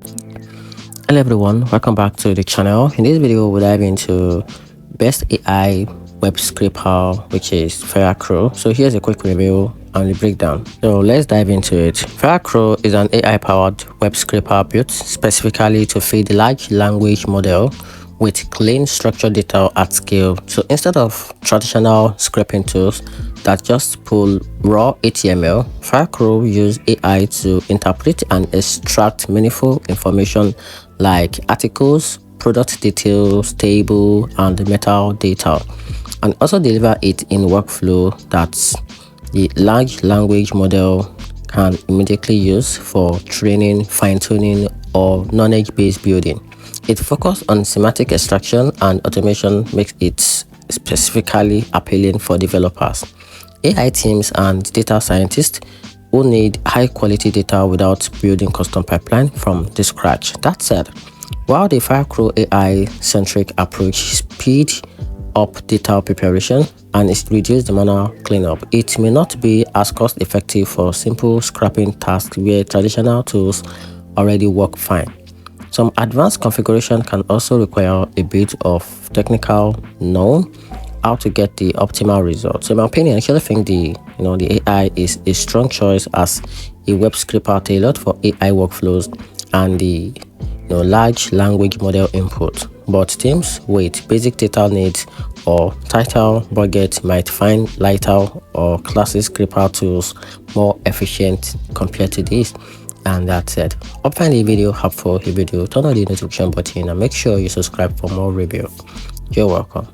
Hello everyone, welcome back to the channel. In this video we'll dive into best AI web scraper, which is Firecrawl. So here's a quick review and the breakdown. So let's dive into it. Firecrawl is an AI powered web scraper built specifically to feed the large language model with clean structured data at scale. So instead of traditional scraping tools that just pull raw HTML, Firecrawl uses AI to interpret and extract meaningful information like articles, product details, table, and metadata, and also deliver it in workflow that the large language model can immediately use for training, fine-tuning, or knowledge-based building. Its focus on semantic extraction and automation makes it specifically appealing for developers, AI teams, and data scientists who need high-quality data without building custom pipeline from the scratch. That said, while the Firecrawl AI-centric approach speeds up data preparation and it reduces the manual cleanup, it may not be as cost-effective for simple scrapping tasks where traditional tools already work fine. Some advanced configuration can also require a bit of technical know how to get the optimal result. So in my opinion, I actually think the AI is a strong choice as a web scraper tailored for AI workflows and the large language model input. But teams with basic data needs or tighter budget might find lighter or classic scraper tools more efficient compared to this. And that said, hope you find the video helpful. Turn on the notification button and make sure you subscribe for more review. You're welcome.